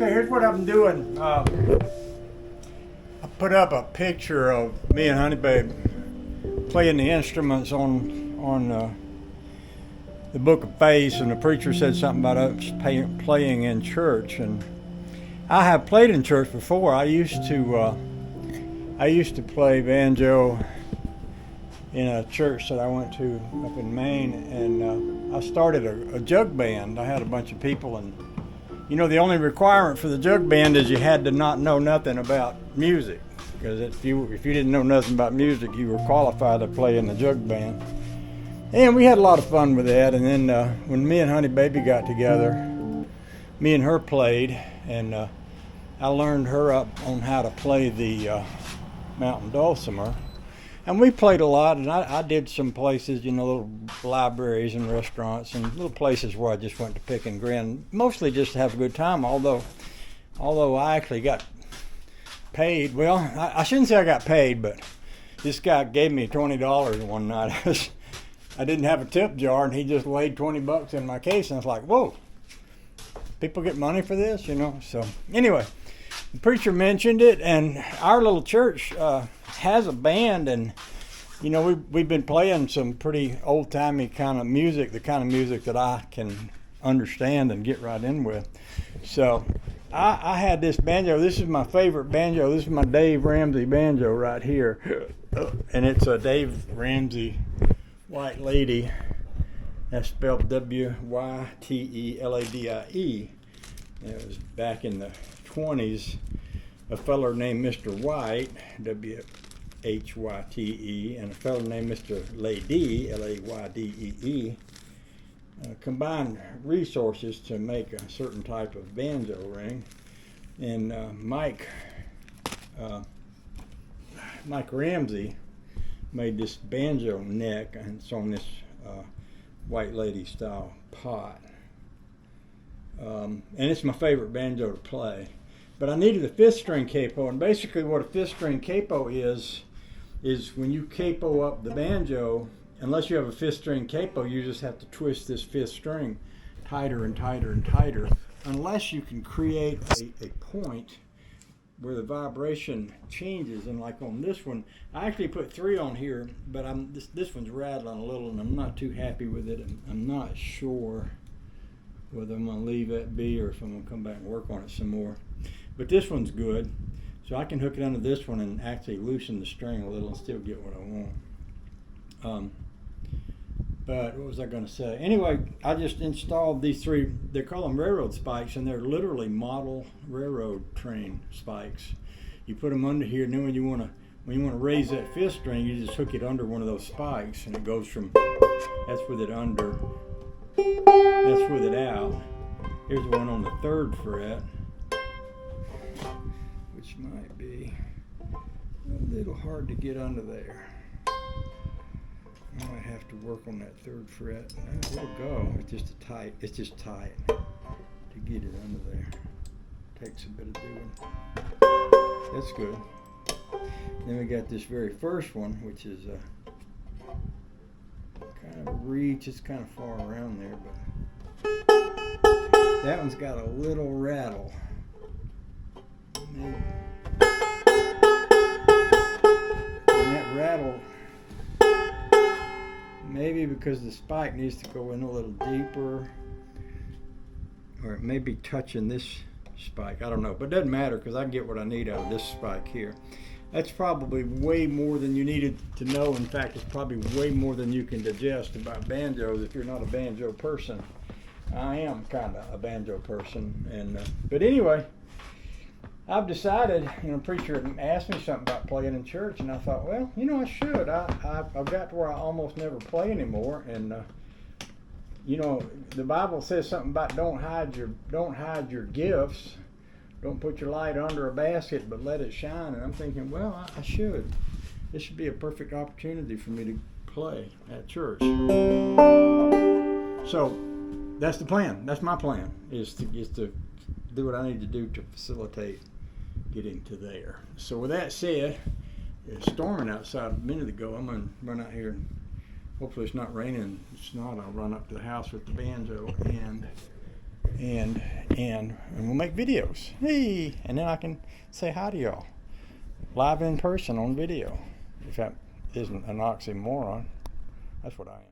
Okay, here's what I'm doing. I put up a picture of me and Honey Babe playing the instruments on the Book of Faith, and the preacher said something about us playing in church, and I have played in church before. I used to play banjo in a church that I went to up in Maine, and I started a jug band. I had a bunch of people, and the only requirement for the jug band is you had to not know nothing about music, because if you didn't know nothing about music, you were qualified to play in the jug band. And we had a lot of fun with that. And then when me and Honey Baby got together, me and her played, and I learned her up on how to play the mountain dulcimer. And we played a lot, and I did some places, little libraries and restaurants and little places where I just went to pick and grin, mostly just to have a good time, although I actually got paid. Well, I shouldn't say I got paid, but this guy gave me $20 one night. I didn't have a tip jar, and he just laid $20 in my case, and I was like, whoa, people get money for this, So anyway, the preacher mentioned it, and our little church has a band, and we've been playing some pretty old-timey kind of music, the kind of music that I can understand and get right in with. So I had this banjo. This is my favorite banjo. This is my Dave Ramsey banjo right here, and it's a Dave Ramsey White Lady. That's spelled W-Y-T-E-L-A-D-I-E. It was back in the 20s. A feller named Mr. White, W-H-Y-T-E, and a feller named Mr. Ladee, L-A-Y-D-E-E, combined resources to make a certain type of banjo ring. And Mike Ramsey made this banjo neck, and it's on this White Lady style pot. And it's my favorite banjo to play. But I needed a 5th string capo, and basically what a 5th string capo is when you capo up the banjo, unless you have a 5th string capo, you just have to twist this 5th string tighter and tighter and tighter, unless you can create a point where the vibration changes. And like on this one, I actually put 3 on here, but this one's rattling a little, and I'm not too happy with it. I'm not sure whether I'm going to leave that be or if I'm going to come back and work on it some more. But this one's good, so I can hook it under this one and actually loosen the string a little and still get what I want. But what was I going to say? Anyway, I just installed these 3. They call them railroad spikes, and they're literally model railroad train spikes. You put them under here, and then when you want to raise that 5th string, you just hook it under one of those spikes, and it goes from, that's with it under, that's with it out. Here's one on the 3rd fret, which might be a little hard to get under there. I might have to work on that 3rd fret. It'll go. It's just tight to get it under there. Takes a bit of doing. That's good. Then we got this very first one, which is kind of a reach. It's kind of far around there, but that one's got a little rattle. And that rattle, maybe because the spike needs to go in a little deeper, or it may be touching this spike. I don't know, but it doesn't matter because I get what I need out of this spike here. That's probably way more than you needed to know. In fact, it's probably way more than you can digest about banjos if you're not a banjo person. I am kind of a banjo person, and but anyway, I've decided, preacher asked me something about playing in church, and I thought, well, I should. I've got to where I almost never play anymore, and the Bible says something about don't hide your gifts, don't put your light under a basket, but let it shine. And I'm thinking, well, I should. This should be a perfect opportunity for me to play at church. So that's the plan. That's my plan, is to do what I need to do to facilitate getting to there. So with that said, it's storming outside a minute ago. I'm going to run out here, and hopefully it's not raining. If it's not, I'll run up to the house with the banjo and we'll make videos. Hey, and then I can say hi to y'all live in person on video. If that isn't an oxymoron, that's what I am.